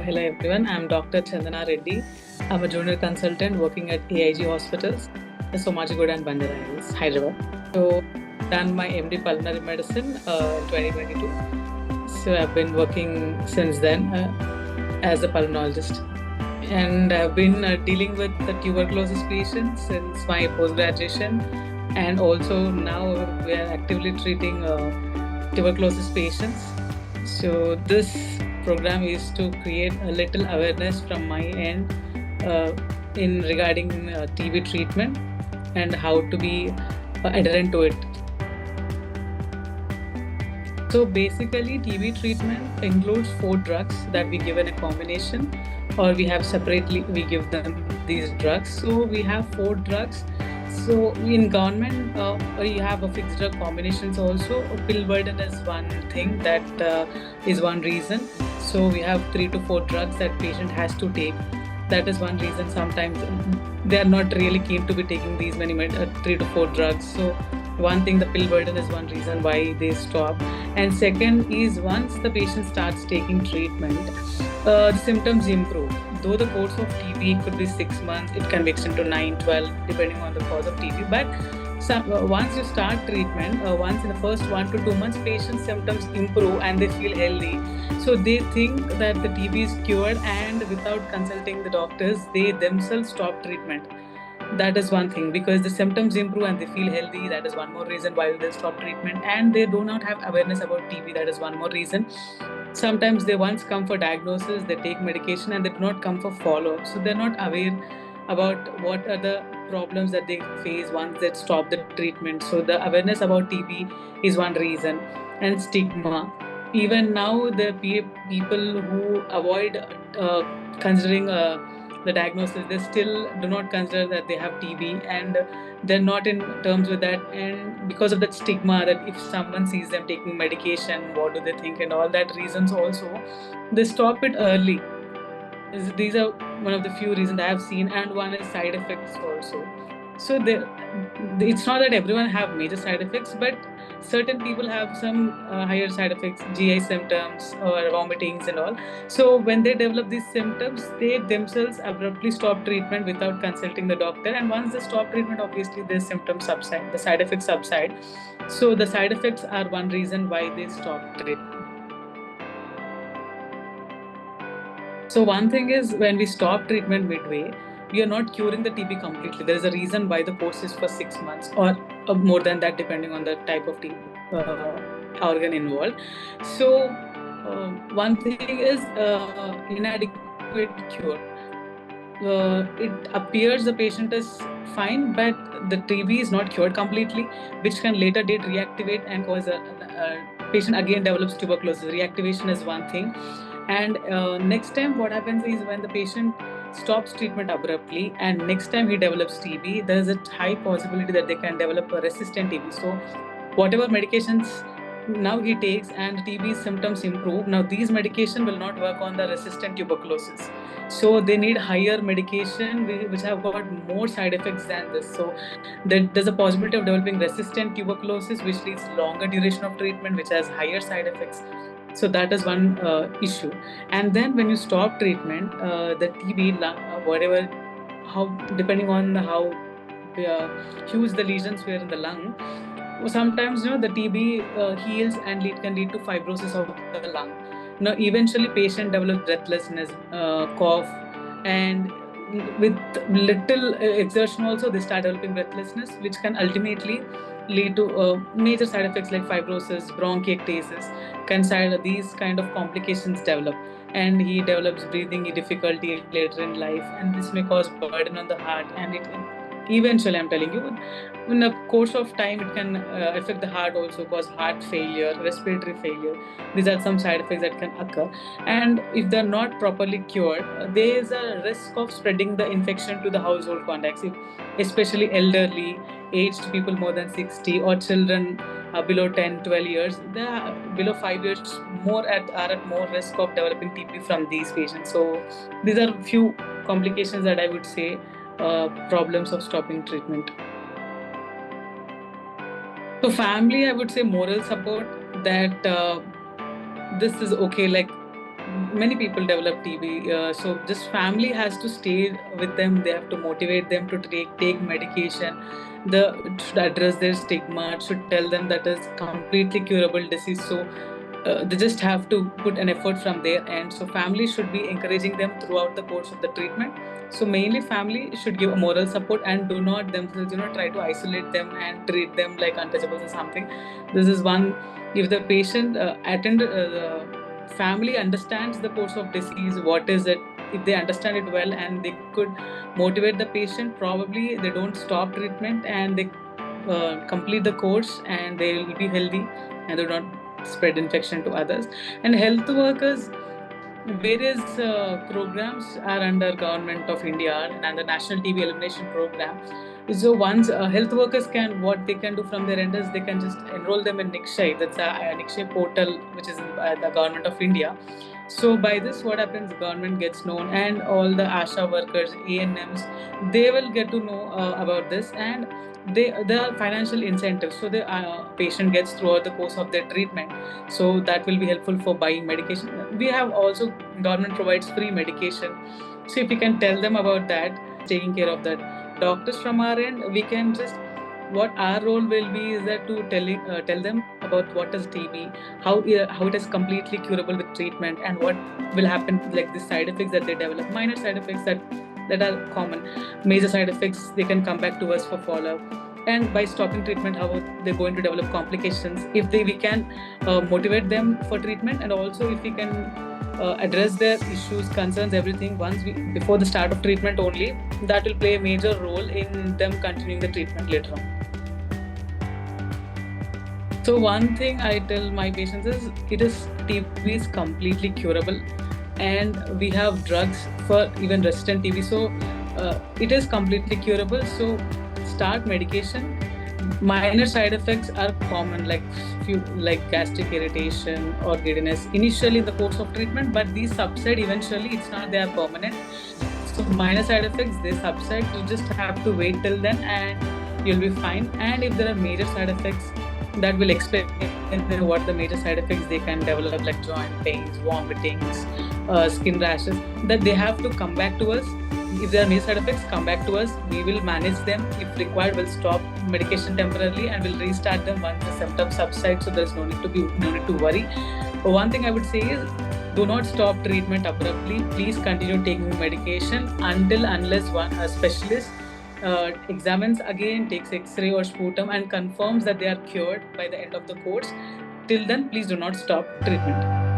hello everyone. I'm Dr. Chandana Reddy. I'm a junior consultant working at AIG Hospitals, Somajigoda and Bandara Hills, Hyderabad. So, done my MD Pulmonary Medicine in 2022. So, I've been working since then as a pulmonologist. And I've been dealing with the tuberculosis patients since my post-graduation. And also now we are actively treating tuberculosis patients. So this program is to create a little awareness from my end in regarding TB treatment and how to be adherent to it. So basically, TB treatment includes 4 drugs that we give in a combination, or we have separately, we give them these drugs. So we have 4 drugs. So in government, you have a fixed drug combinations also. Pill burden is one thing that is one reason. So we have 3 to 4 drugs that patient has to take. That is one reason. Sometimes they are not really keen to be taking these many 3 to 4 drugs. So one thing, the pill burden is one reason why they stop. And second is once the patient starts taking treatment, the symptoms improve. Though the course of TB could be 6 months, it can be extended to 9, 12, depending on the cause of TB. But once you start treatment, once in the first 1 to 2 months, patient's symptoms improve and they feel healthy. So they think that the TB is cured, and without consulting the doctors, they themselves stop treatment. That is one thing, because the symptoms improve and they feel healthy. That is one more reason why they'll stop treatment. And they do not have awareness about TB. That is one more reason. Sometimes they once come for diagnosis, they take medication, and they do not come for follow-up. So they're not aware about what are the problems that they face once they stop the treatment. So the awareness about TB is one reason. And stigma. Even now, the people who avoid considering the diagnosis, they still do not consider that they have TB, and they're not in terms with that. And because of that stigma, that if someone sees them taking medication, what do they think, and all that reasons also, they stop it early. These are one of the few reasons I have seen, and one is side effects also. So it's not that everyone have major side effects, but certain people have some higher side effects, GI symptoms or vomitings and all. So when they develop these symptoms, they themselves abruptly stop treatment without consulting the doctor. And once they stop treatment, obviously the symptoms subside, the side effects subside. So the side effects are one reason why they stop treatment. So one thing is, when we stop treatment midway, we are not curing the TB completely. There is a reason why the course is for 6 months or more than that, depending on the type of TB organ involved. So one thing is inadequate cure. It appears the patient is fine, but the TB is not cured completely, which can later date reactivate and cause a patient again develops tuberculosis. Reactivation is one thing. And next time what happens is, when the patient stops treatment abruptly and next time he develops TB, there is a high possibility that they can develop a resistant TB. So whatever medications now he takes and TB symptoms improve, now these medication will not work on the resistant tuberculosis. So they need higher medication which have got more side effects than this. So there's a possibility of developing resistant tuberculosis, which needs longer duration of treatment, which has higher side effects. So that is one issue. And then when you stop treatment, the TB, whatever, how depending on how huge the lesions were in the lung, sometimes the TB heals and it can lead to fibrosis of the lung. Eventually patient develops breathlessness, cough, and with little exertion also they start developing breathlessness, which can ultimately lead to major side effects like fibrosis, bronchiectasis. These kind of complications develop, and he develops breathing difficulty later in life, and this may cause burden on the heart, and it eventually, I'm telling you, in the course of time, it can affect the heart also, cause heart failure, respiratory failure. These are some side effects that can occur. And if they're not properly cured, there is a risk of spreading the infection to the household contacts, especially elderly, aged people more than 60, or children below 10, 12 years. They are below 5 years are at more risk of developing TB from these patients. So these are few complications that I would say problems of stopping treatment. So family, I would say moral support, that this is okay, like many people develop TB. So this family has to stay with them. They have to motivate them to take medication. Should address their stigma. Should tell them that is completely curable disease. So they just have to put an effort from their end. So family should be encouraging them throughout the course of the treatment. So mainly family should give a moral support and do not themselves try to isolate them and treat them like untouchables or something. This is one. If the patient the family understands the course of disease, what is it, if they understand it well and they could motivate the patient, probably they don't stop treatment and they complete the course and they will be healthy and they do not spread infection to others. And health workers, various programs are under Government of India and the National TB Elimination Program. So once health workers can, what they can do from their end is they can just enroll them in Nikshay. That's a Nikshay portal, which is the Government of India. So by this, what happens? Government gets known, and all the ASHA workers, ANMs, they will get to know about this, and there are financial incentives. So the patient gets throughout the course of their treatment. So that will be helpful for buying medication. We have also, government provides free medication. So if we can tell them about that, taking care of that. Doctors from our end, we can just, what our role will be is that to tell them about what is TB, how it is completely curable with treatment, and what will happen, like the side effects that they develop, minor side effects that are common. Major side effects, they can come back to us for follow-up. And by stopping treatment, how they're going to develop complications. If we can motivate them for treatment, and also if we can address their issues, concerns, everything before the start of treatment only, that will play a major role in them continuing the treatment later on. So one thing I tell my patients is, TB is completely curable, and we have drugs for even resistant TB. So it is completely curable. So start medication. Minor side effects are common, like gastric irritation or giddiness initially in the course of treatment, but these subside eventually. It's not they are permanent. So minor side effects, they subside. You just have to wait till then and you'll be fine. And if there are major side effects, that will explain what the major side effects they can develop, like joint pains, vomitings, skin rashes, that they have to come back to us. If there are major side effects, come back to us. We will manage them. If required, we'll stop medication temporarily and we'll restart them once the symptoms subside. So there's no need to worry. But one thing I would say is, do not stop treatment abruptly. Please continue taking medication unless a specialist examines again, takes X-ray or sputum and confirms that they are cured by the end of the course. Till then, please do not stop treatment.